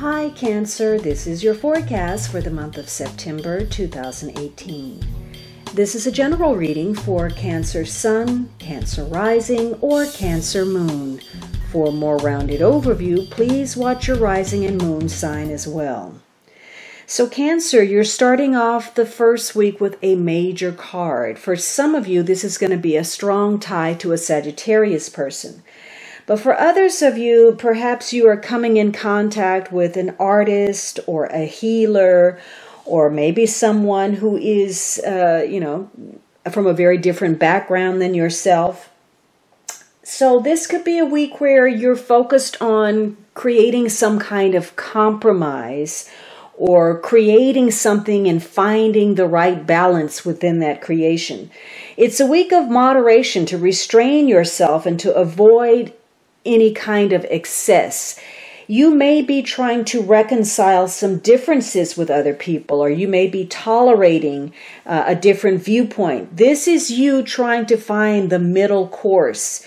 Hi Cancer, this is your forecast for the month of September 2018. This is a general reading for Cancer Sun, Cancer Rising, or Cancer Moon. For a more rounded overview, please watch your rising and moon sign as well. So Cancer, you're starting off the first week with a major card. For some of you, this is going to be a strong tie to a Sagittarius person. But for others of you, perhaps you are coming in contact with an artist or a healer, or maybe someone who is, from a very different background than yourself. So this could be a week where you're focused on creating some kind of compromise or creating something and finding the right balance within that creation. It's a week of moderation to restrain yourself and to avoid any kind of excess. You may be trying to reconcile some differences with other people, or you may be tolerating a different viewpoint. This is you trying to find the middle course.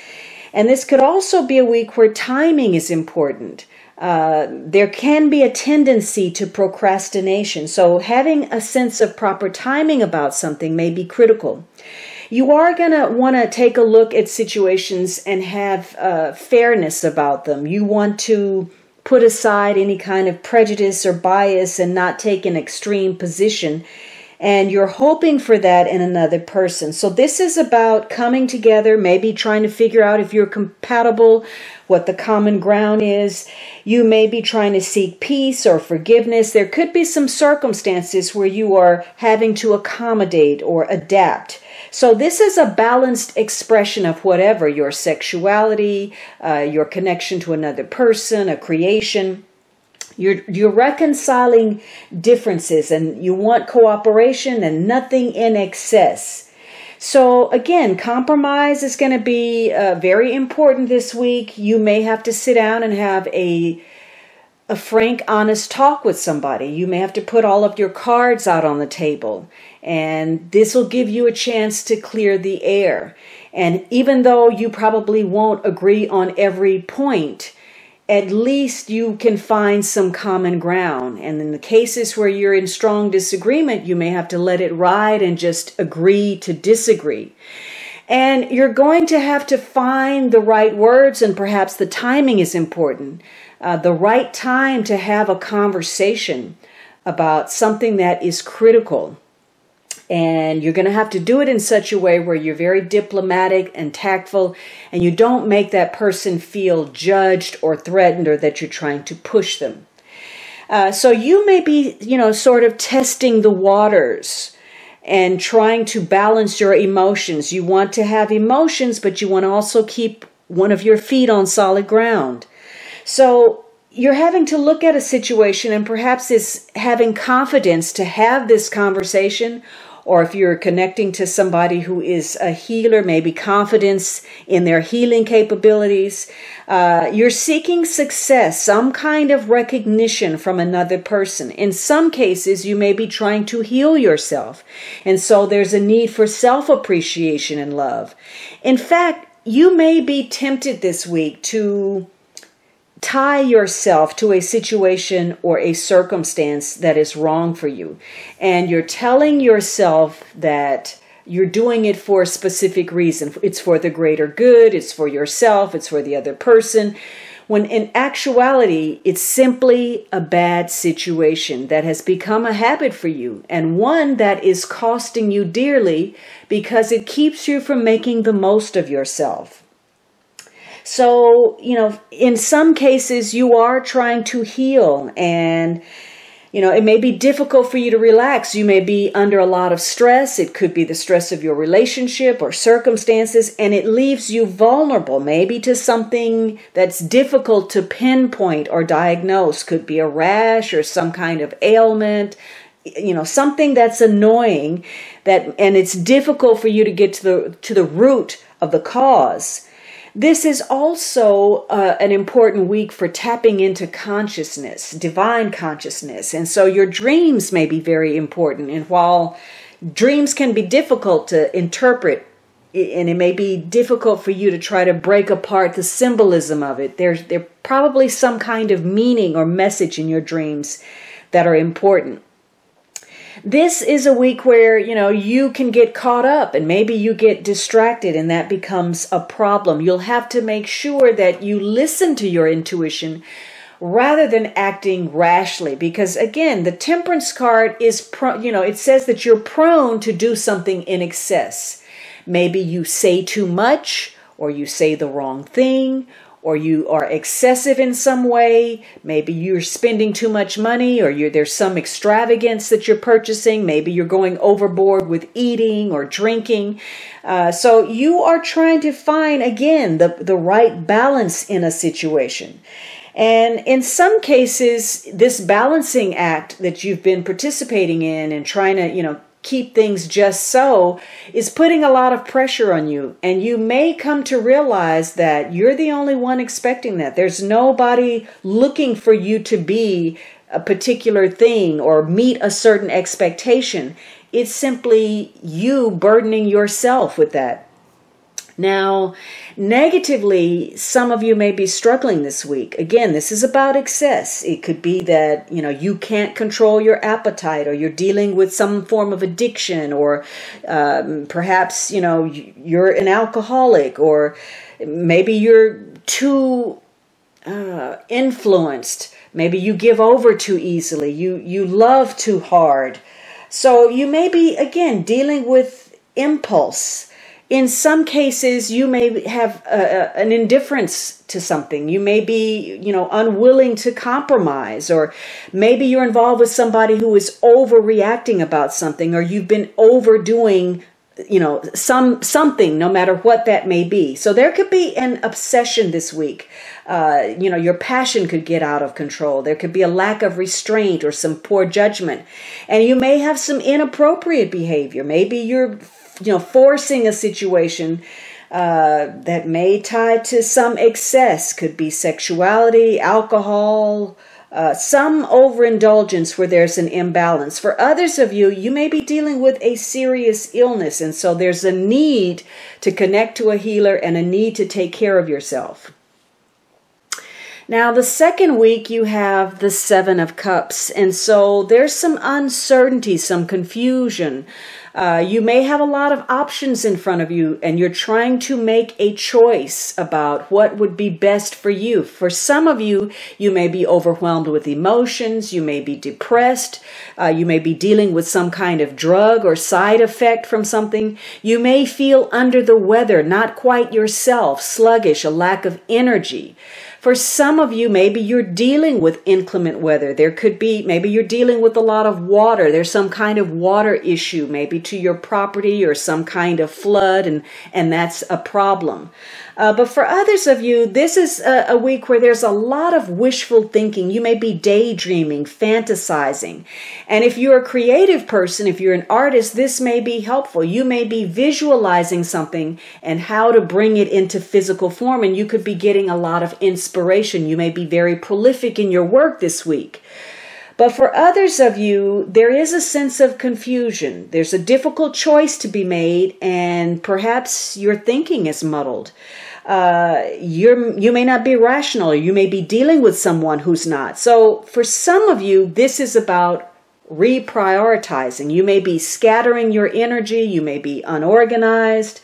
And this could also be a week where timing is important. There can be a tendency to procrastination. So having a sense of proper timing about something may be critical. You are going to want to take a look at situations and have fairness about them. You want to put aside any kind of prejudice or bias and not take an extreme position. And you're hoping for that in another person. So this is about coming together, maybe trying to figure out if you're compatible, what the common ground is. You may be trying to seek peace or forgiveness. There could be some circumstances where you are having to accommodate or adapt. So this is a balanced expression of whatever, your sexuality, your connection to another person, a creation. You're reconciling differences, and you want cooperation and nothing in excess. So again, compromise is going to be very important this week. You may have to sit down and have a frank, honest talk with somebody. You may have to put all of your cards out on the table, and this will give you a chance to clear the air. And even though you probably won't agree on every point, at least you can find some common ground. And in the cases where you're in strong disagreement, you may have to let it ride and just agree to disagree. And you're going to have to find the right words, and perhaps the timing is important. The right time to have a conversation about something that is critical. And you're going to have to do it in such a way where you're very diplomatic and tactful, and you don't make that person feel judged or threatened, or that you're trying to push them. So you may be, sort of testing the waters and trying to balance your emotions. You want to have emotions, but you want to also keep one of your feet on solid ground. So you're having to look at a situation, and perhaps it's having confidence to have this conversation. Or if you're connecting to somebody who is a healer, maybe confidence in their healing capabilities. You're seeking success, some kind of recognition from another person. In some cases, you may be trying to heal yourself. And so there's a need for self-appreciation and love. In fact, you may be tempted this week to tie yourself to a situation or a circumstance that is wrong for you. And you're telling yourself that you're doing it for a specific reason. It's for the greater good, it's for yourself, it's for the other person. When in actuality, it's simply a bad situation that has become a habit for you, and one that is costing you dearly because it keeps you from making the most of yourself. So, in some cases you are trying to heal, and, it may be difficult for you to relax. You may be under a lot of stress. It could be the stress of your relationship or circumstances, and it leaves you vulnerable, maybe to something that's difficult to pinpoint or diagnose. Could be a rash or some kind of ailment, something that's annoying, and it's difficult for you to get to the root of the cause. This is also an important week for tapping into consciousness, divine consciousness. And so your dreams may be very important. And while dreams can be difficult to interpret and it may be difficult for you to try to break apart the symbolism of it. There's probably some kind of meaning or message in your dreams that are important. This is a week where, you can get caught up and maybe you get distracted and that becomes a problem. You'll have to make sure that you listen to your intuition rather than acting rashly, because again, the Temperance card is, it says that you're prone to do something in excess. Maybe you say too much, or you say the wrong thing, or you are excessive in some way. Maybe you're spending too much money, or there's some extravagance that you're purchasing. Maybe you're going overboard with eating or drinking. So you are trying to find, again, the right balance in a situation. And in some cases, this balancing act that you've been participating in and trying to, keep things just so is putting a lot of pressure on you. And you may come to realize that you're the only one expecting that. There's nobody looking for you to be a particular thing or meet a certain expectation. It's simply you burdening yourself with that. Now, negatively, some of you may be struggling this week. Again, this is about excess. It could be that, you can't control your appetite, or you're dealing with some form of addiction, or perhaps, you're an alcoholic, or maybe you're too influenced. Maybe you give over too easily. You love too hard. So you may be, again, dealing with impulse. In some cases, you may have an indifference to something. You may be, unwilling to compromise, or maybe you're involved with somebody who is overreacting about something, or you've been overdoing, something, no matter what that may be. So there could be an obsession this week. Your passion could get out of control. There could be a lack of restraint or some poor judgment. And you may have some inappropriate behavior. Maybe you're forcing a situation that may tie to some excess. Could be sexuality, alcohol, some overindulgence where there's an imbalance. For others of you, you may be dealing with a serious illness, and so there's a need to connect to a healer and a need to take care of yourself. Now, the second week, you have the Seven of Cups, and so there's some uncertainty, some confusion. You may have a lot of options in front of you, and you're trying to make a choice about what would be best for you. For some of you, you may be overwhelmed with emotions. You may be depressed. You may be dealing with some kind of drug or side effect from something. You may feel under the weather, not quite yourself, sluggish, a lack of energy. For some of you, maybe you're dealing with inclement weather. There could be, maybe you're dealing with a lot of water. There's some kind of water issue, maybe to your property, or some kind of flood, and that's a problem. But for others of you, this is a week where there's a lot of wishful thinking. You may be daydreaming, fantasizing. And if you're a creative person, if you're an artist, this may be helpful. You may be visualizing something and how to bring it into physical form, and you could be getting a lot of inspiration. You may be very prolific in your work this week. But for others of you, there is a sense of confusion. There's a difficult choice to be made, and perhaps your thinking is muddled. You may not be rational, or you may be dealing with someone who's not. So for some of you, this is about reprioritizing. You may be scattering your energy. You may be unorganized,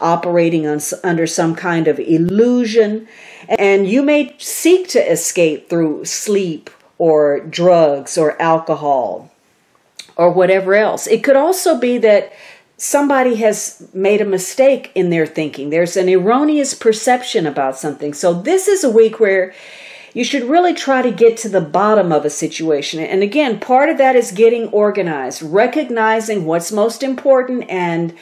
operating under some kind of illusion, and you may seek to escape through sleep, or drugs, or alcohol, or whatever else. It could also be that somebody has made a mistake in their thinking. There's an erroneous perception about something. So this is a week where you should really try to get to the bottom of a situation. And again, part of that is getting organized, recognizing what's most important, and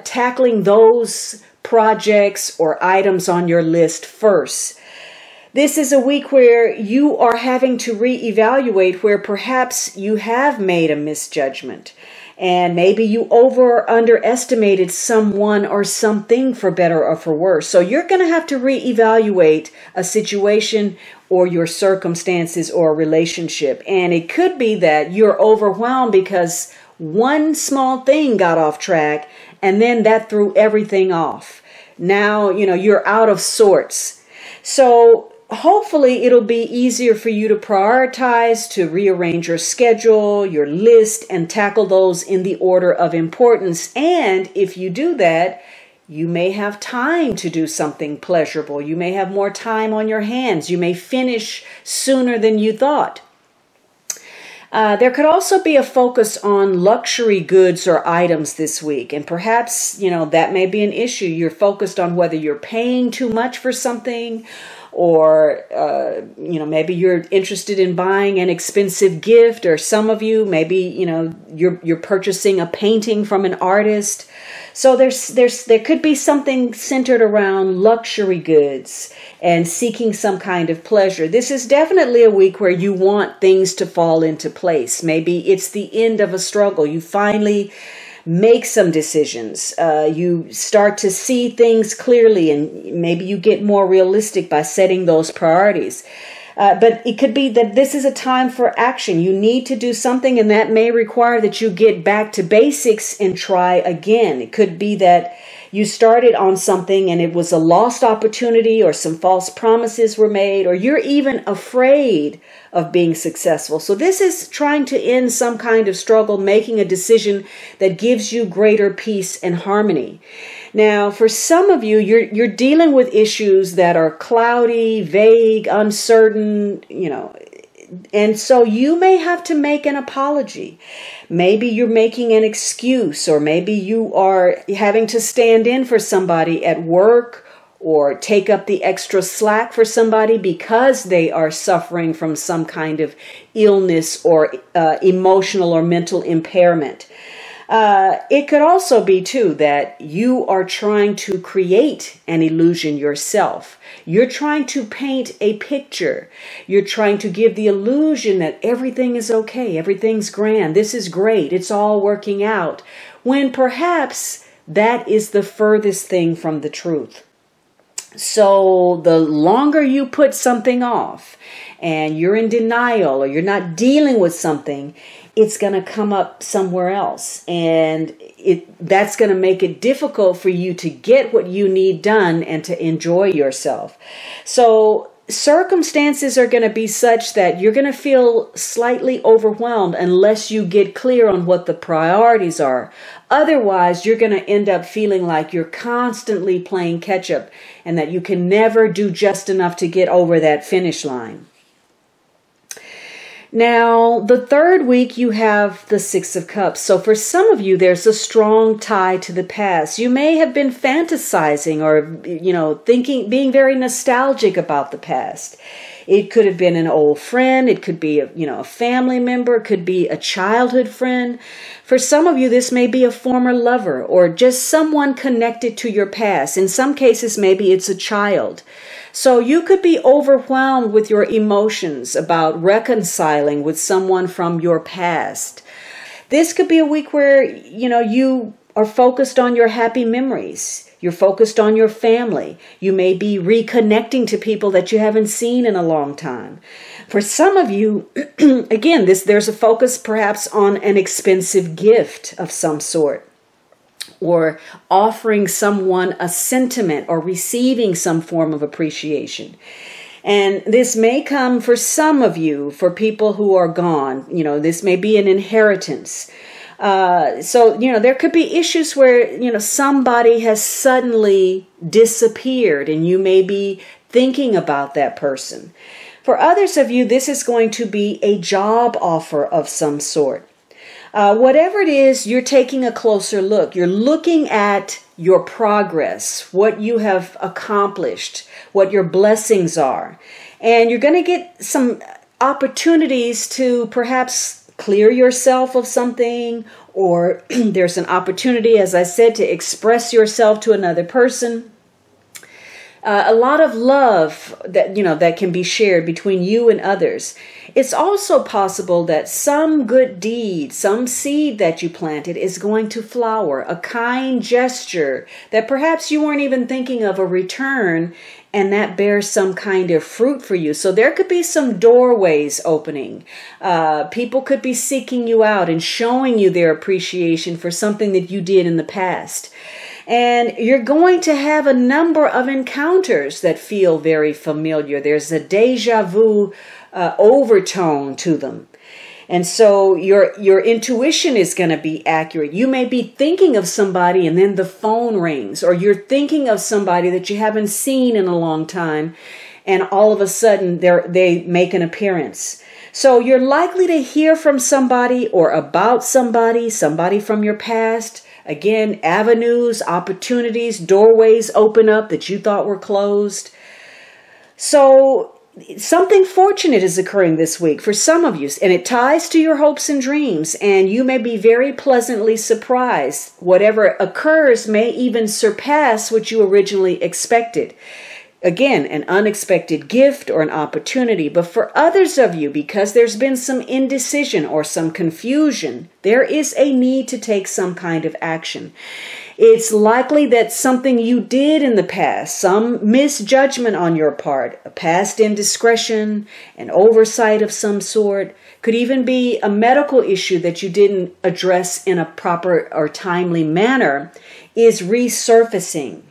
tackling those projects or items on your list first. This is a week where you are having to reevaluate where perhaps you have made a misjudgment, and maybe you over or underestimated someone or something, for better or for worse. So you're going to have to reevaluate a situation or your circumstances or a relationship. And it could be that you're overwhelmed because one small thing got off track, and then that threw everything off. Now, you're out of sorts. So hopefully it'll be easier for you to prioritize, to rearrange your schedule, your list, and tackle those in the order of importance. And if you do that, you may have time to do something pleasurable. You may have more time on your hands. You may finish sooner than you thought. There could also be a focus on luxury goods or items this week. And perhaps, that may be an issue. You're focused on whether you're paying too much for something, or, maybe you're interested in buying an expensive gift, or some of you, maybe, you're purchasing a painting from an artist. So there could be something centered around luxury goods and seeking some kind of pleasure. This is definitely a week where you want things to fall into place. Maybe it's the end of a struggle. You finally make some decisions. You start to see things clearly, and maybe you get more realistic by setting those priorities. But it could be that this is a time for action. You need to do something, and that may require that you get back to basics and try again. It could be that you started on something and it was a lost opportunity, or some false promises were made, or you're even afraid of being successful. So this is trying to end some kind of struggle, making a decision that gives you greater peace and harmony. Now, for some of you, you're dealing with issues that are cloudy, vague, uncertain, and so you may have to make an apology. Maybe you're making an excuse, or maybe you are having to stand in for somebody at work, or take up the extra slack for somebody because they are suffering from some kind of illness or emotional or mental impairment. It could also be, too, that you are trying to create an illusion yourself. You're trying to paint a picture. You're trying to give the illusion that everything is okay, everything's grand, this is great, it's all working out, when perhaps that is the furthest thing from the truth. So the longer you put something off and you're in denial, or you're not dealing with something, it's going to come up somewhere else. And that's going to make it difficult for you to get what you need done and to enjoy yourself. So circumstances are going to be such that you're going to feel slightly overwhelmed unless you get clear on what the priorities are. Otherwise, you're going to end up feeling like you're constantly playing catch up, and that you can never do just enough to get over that finish line. Now, the third week, you have the Six of Cups. So for some of you, there's a strong tie to the past. You may have been fantasizing, or, being very nostalgic about the past. It could have been an old friend. It could be, a family member. It could be a childhood friend. For some of you, this may be a former lover, or just someone connected to your past. In some cases, maybe it's a child. So you could be overwhelmed with your emotions about reconciling with someone from your past. This could be a week where, you are focused on your happy memories. You're focused on your family. You may be reconnecting to people that you haven't seen in a long time. For some of you, again, there's a focus perhaps on an expensive gift of some sort, or offering someone a sentiment, or receiving some form of appreciation. And this may come for some of you, for people who are gone. This may be an inheritance. So there could be issues where, somebody has suddenly disappeared, and you may be thinking about that person. For others of you, this is going to be a job offer of some sort. Whatever it is, you're taking a closer look. You're looking at your progress, what you have accomplished, what your blessings are. And you're going to get some opportunities to perhaps clear yourself of something, or there's an opportunity, as I said, to express yourself to another person. A lot of love that can be shared between you and others. It's also possible that some good deed, some seed that you planted is going to flower, a kind gesture that perhaps you weren't even thinking of a return, and that bears some kind of fruit for you. So there could be some doorways opening. People could be seeking you out and showing you their appreciation for something that you did in the past. And you're going to have a number of encounters that feel very familiar. There's a deja vu overtone to them. And so your intuition is going to be accurate. You may be thinking of somebody and then the phone rings, or you're thinking of somebody that you haven't seen in a long time, and all of a sudden they make an appearance. So you're likely to hear from somebody or about somebody from your past. Again, avenues, opportunities, doorways open up that you thought were closed. So something fortunate is occurring this week for some of you, and it ties to your hopes and dreams, and you may be very pleasantly surprised. Whatever occurs may even surpass what you originally expected. Again, an unexpected gift or an opportunity. But for others of you, because there's been some indecision or some confusion, there is a need to take some kind of action. It's likely that something you did in the past, some misjudgment on your part, a past indiscretion, an oversight of some sort, could even be a medical issue that you didn't address in a proper or timely manner, is resurfacing.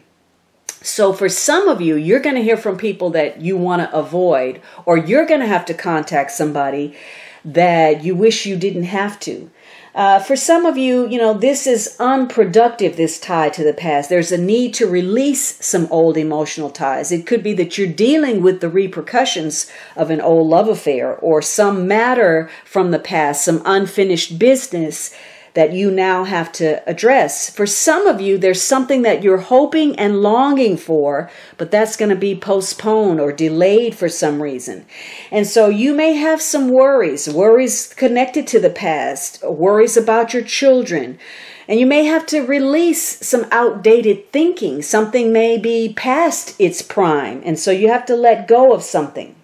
So for some of you, you're going to hear from people that you want to avoid, or you're going to have to contact somebody that you wish you didn't have to. For some of you, this is unproductive, this tie to the past. There's a need to release some old emotional ties. It could be that you're dealing with the repercussions of an old love affair or some matter from the past, some unfinished business that you now have to address. For some of you, there's something that you're hoping and longing for, but that's going to be postponed or delayed for some reason. And so you may have some worries connected to the past, worries about your children, and you may have to release some outdated thinking. Something may be past its prime, and so you have to let go of something.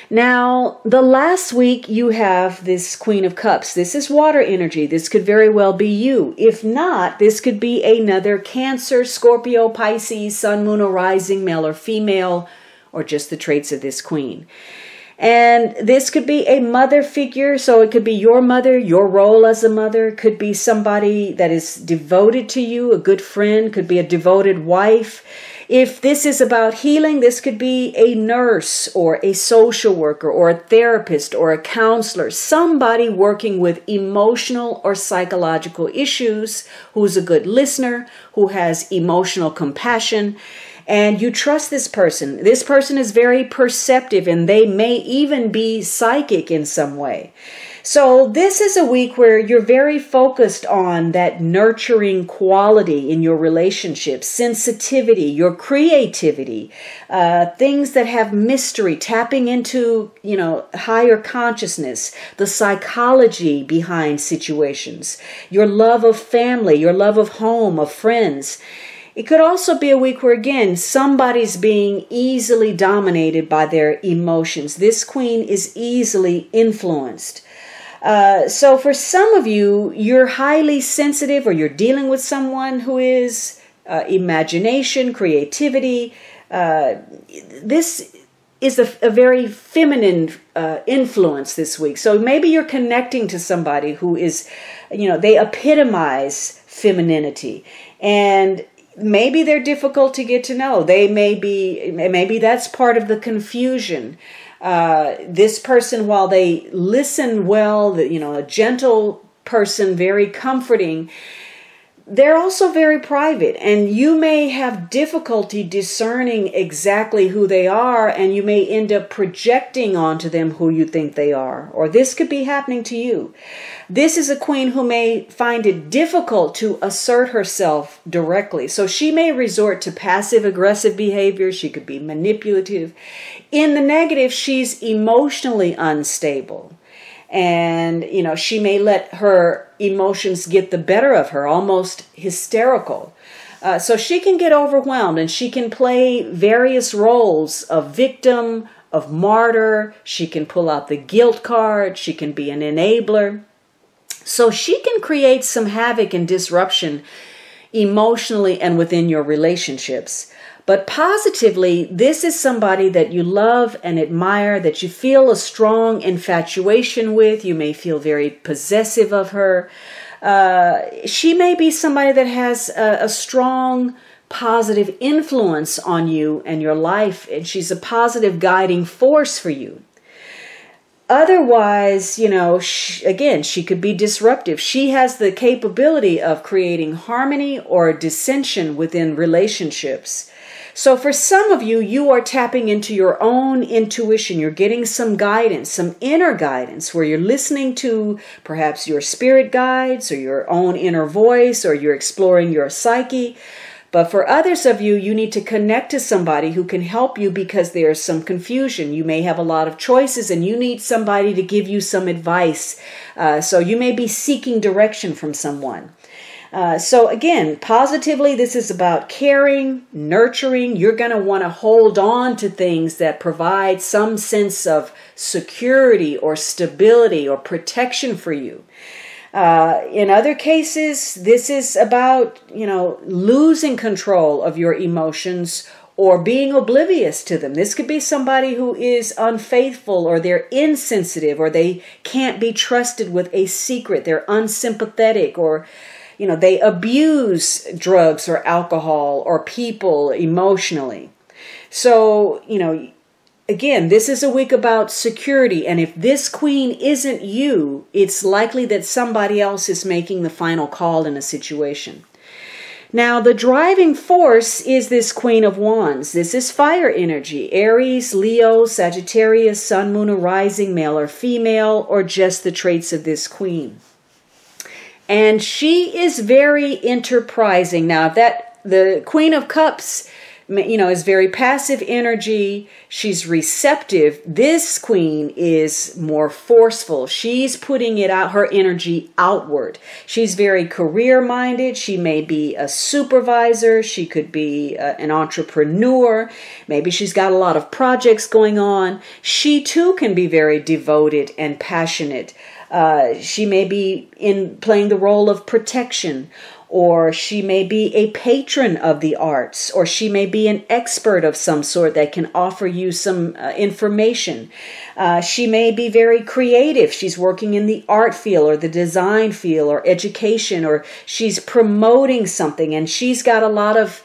Now, the last week you have this Queen of Cups. This is water energy. This could very well be you. If not, this could be another Cancer, Scorpio, Pisces, Sun, Moon, or Rising, male or female, or just the traits of this queen. And this could be a mother figure, so it could be your mother, your role as a mother. It could be somebody that is devoted to you, a good friend, could be a devoted wife. If this is about healing, this could be a nurse or a social worker or a therapist or a counselor, somebody working with emotional or psychological issues, who's a good listener, who has emotional compassion, and you trust this person. This person is very perceptive, and they may even be psychic in some way. So this is a week where you're very focused on that nurturing quality in your relationships, sensitivity, your creativity, things that have mystery, tapping into, higher consciousness, the psychology behind situations, your love of family, your love of home, of friends. It could also be a week where, again, somebody's being easily dominated by their emotions. This queen is easily influenced. So for some of you, you're highly sensitive, or you're dealing with someone who is imagination, creativity. This is a very feminine influence this week. So maybe you're connecting to somebody who is, they epitomize femininity. And maybe they're difficult to get to know. Maybe that's part of the confusion. This person, while they listen well, a gentle person, very comforting, they're also very private, and you may have difficulty discerning exactly who they are, and you may end up projecting onto them who you think they are, or this could be happening to you. This is a queen who may find it difficult to assert herself directly, so she may resort to passive-aggressive behavior. She could be manipulative. In the negative, she's emotionally unstable. And, she may let her emotions get the better of her, almost hysterical. So she can get overwhelmed, and she can play various roles of victim, of martyr. She can pull out the guilt card. She can be an enabler. So she can create some havoc and disruption emotionally and within your relationships. But positively, this is somebody that you love and admire, that you feel a strong infatuation with. You may feel very possessive of her. She may be somebody that has a strong positive influence on you and your life, and she's a positive guiding force for you. Otherwise, again, she could be disruptive. She has the capability of creating harmony or dissension within relationships. So for some of you, you are tapping into your own intuition. You're getting some guidance, some inner guidance, where you're listening to perhaps your spirit guides or your own inner voice, or you're exploring your psyche. But for others of you, you need to connect to somebody who can help you because there's some confusion. You may have a lot of choices and you need somebody to give you some advice. So you may be seeking direction from someone. So again, positively, this is about caring, nurturing. You're going to want to hold on to things that provide some sense of security or stability or protection for you. In other cases, this is about, losing control of your emotions or being oblivious to them. This could be somebody who is unfaithful, or they're insensitive, or they can't be trusted with a secret. They're unsympathetic, or they abuse drugs or alcohol or people emotionally. So, again, this is a week about security. And if this queen isn't you, it's likely that somebody else is making the final call in a situation. Now, the driving force is this Queen of Wands. This is fire energy. Aries, Leo, Sagittarius, Sun, Moon, or Rising, male or female, or just the traits of this queen. And she is very enterprising. Now, the Queen of Cups, is very passive energy. She's receptive. This queen is more forceful. She's putting her energy outward. She's very career-minded. She may be a supervisor. She could be an entrepreneur. Maybe she's got a lot of projects going on. She too can be very devoted and passionate. She may be playing the role of protection, or she may be a patron of the arts, or she may be an expert of some sort that can offer you some information. She may be very creative. She's working in the art field or the design field or education, or she's promoting something, and she's got a lot of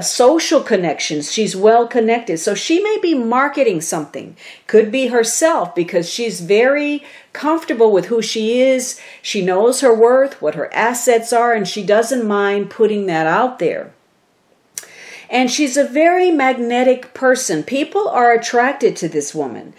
social connections. She's well connected. So she may be marketing something. Could be herself, because she's very comfortable with who she is. She knows her worth, what her assets are, and she doesn't mind putting that out there. And she's a very magnetic person. People are attracted to this woman.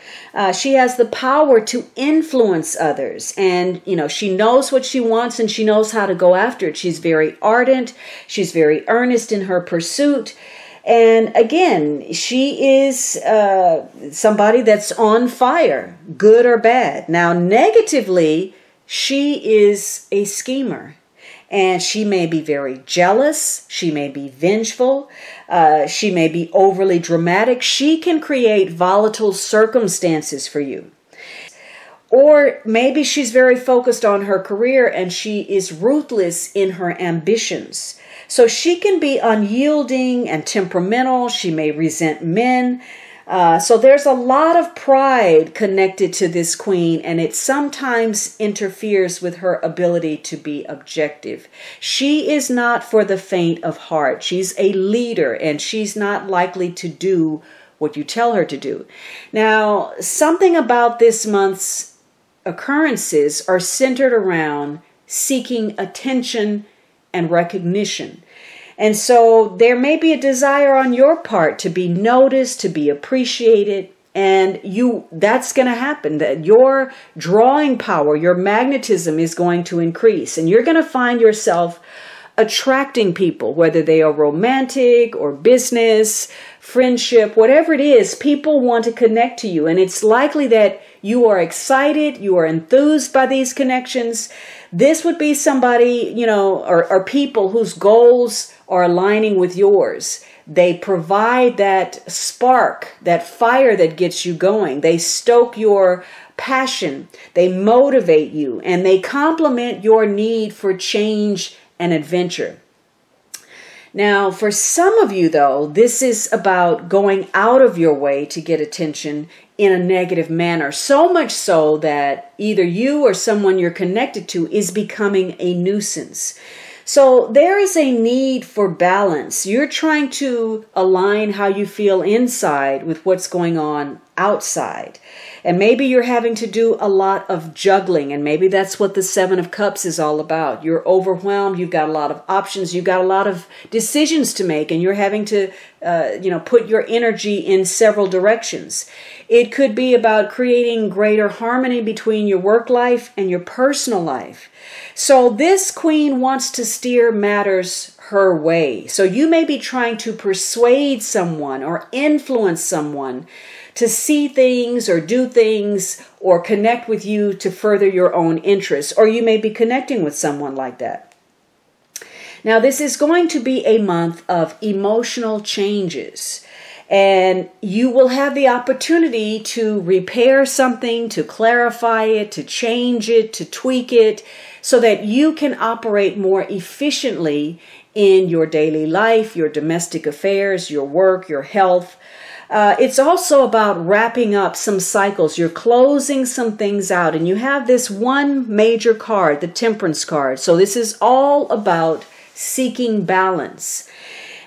She has the power to influence others. And, she knows what she wants and she knows how to go after it. She's very ardent. She's very earnest in her pursuit. And again, she is somebody that's on fire, good or bad. Now, negatively, she is a schemer. And she may be very jealous. She may be vengeful. She may be overly dramatic. She can create volatile circumstances for you. Or maybe she's very focused on her career and she is ruthless in her ambitions. So she can be unyielding and temperamental. She may resent men. So there's a lot of pride connected to this queen, and it sometimes interferes with her ability to be objective. She is not for the faint of heart. She's a leader, and she's not likely to do what you tell her to do. Now, something about this month's occurrences are centered around seeking attention and recognition. And so there may be a desire on your part to be noticed, to be appreciated, and that's going to happen. That your drawing power, your magnetism is going to increase, and you're going to find yourself attracting people, whether they are romantic or business, friendship, whatever it is. People want to connect to you, and it's likely that you are excited, you are enthused by these connections. This would be somebody, or people whose goals are aligning with yours. They provide that spark, that fire that gets you going. They stoke your passion. They motivate you, and they complement your need for change and adventure. Now, for some of you, though, this is about going out of your way to get attention in a negative manner, so much so that either you or someone you're connected to is becoming a nuisance. So there is a need for balance. You're trying to align how you feel inside with what's going on outside. And maybe you're having to do a lot of juggling, and maybe that's what the Seven of Cups is all about. You're overwhelmed, you've got a lot of options, you've got a lot of decisions to make, and you're having to put your energy in several directions. It could be about creating greater harmony between your work life and your personal life. So this queen wants to steer matters her way. So you may be trying to persuade someone or influence someone to see things or do things or connect with you to further your own interests. Or you may be connecting with someone like that. Now, this is going to be a month of emotional changes. And you will have the opportunity to repair something, to clarify it, to change it, to tweak it, so that you can operate more efficiently in your daily life, your domestic affairs, your work, your health. It's also about wrapping up some cycles. You're closing some things out. And you have this one major card, the Temperance card. So this is all about seeking balance.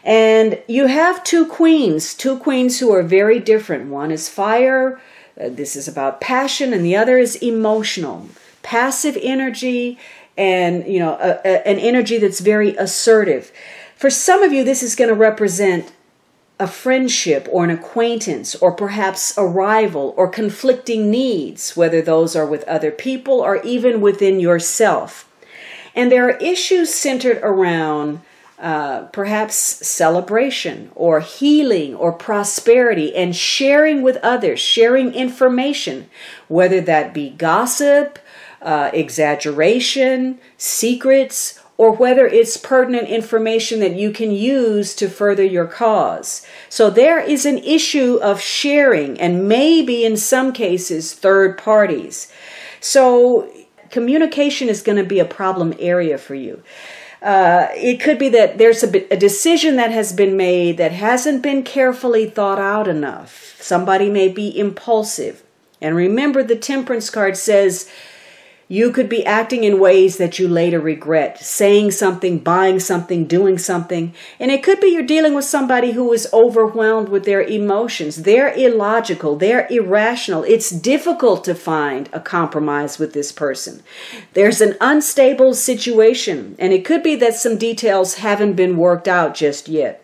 And you have two queens who are very different. One is fire. This is about passion, and the other is emotional, passive energy, and an energy that's very assertive. For some of you, this is going to represent a friendship or an acquaintance, or perhaps a rival, or conflicting needs, whether those are with other people or even within yourself. And there are issues centered around perhaps celebration or healing or prosperity and sharing with others, sharing information, whether that be gossip, exaggeration, secrets, or whether it's pertinent information that you can use to further your cause. So there is an issue of sharing, and maybe in some cases third parties. So communication is going to be a problem area for you. It could be that there's a decision that has been made that hasn't been carefully thought out enough. Somebody may be impulsive. And remember, the Temperance card says you could be acting in ways that you later regret, saying something, buying something, doing something. And it could be you're dealing with somebody who is overwhelmed with their emotions. They're illogical. They're irrational. It's difficult to find a compromise with this person. There's an unstable situation, and it could be that some details haven't been worked out just yet.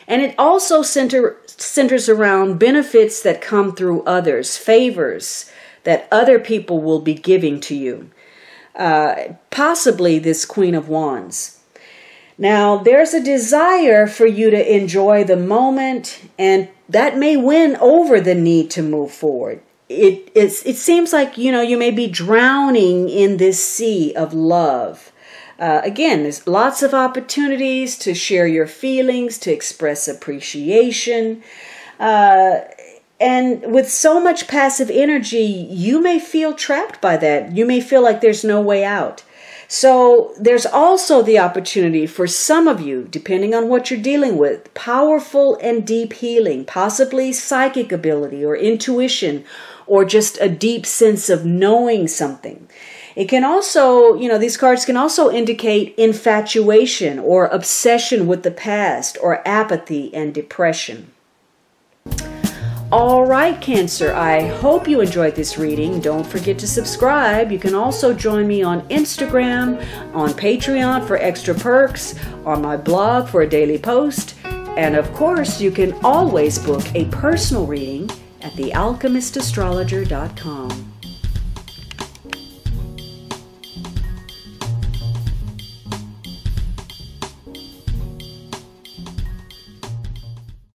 And it also centers around benefits that come through others, favors that other people will be giving to you. Possibly this Queen of Wands. Now, there's a desire for you to enjoy the moment, and that may win over the need to move forward. It seems like, you may be drowning in this sea of love. Again, there's lots of opportunities to share your feelings, to express appreciation. And with so much passive energy, you may feel trapped by that. You may feel like there's no way out. So there's also the opportunity for some of you, depending on what you're dealing with, powerful and deep healing, possibly psychic ability or intuition, or just a deep sense of knowing something. It can also, these cards can also indicate infatuation or obsession with the past, or apathy and depression. All right, Cancer, I hope you enjoyed this reading. Don't forget to subscribe. You can also join me on Instagram, on Patreon for extra perks, on my blog for a daily post, and of course, you can always book a personal reading at thealchemistastrologer.com.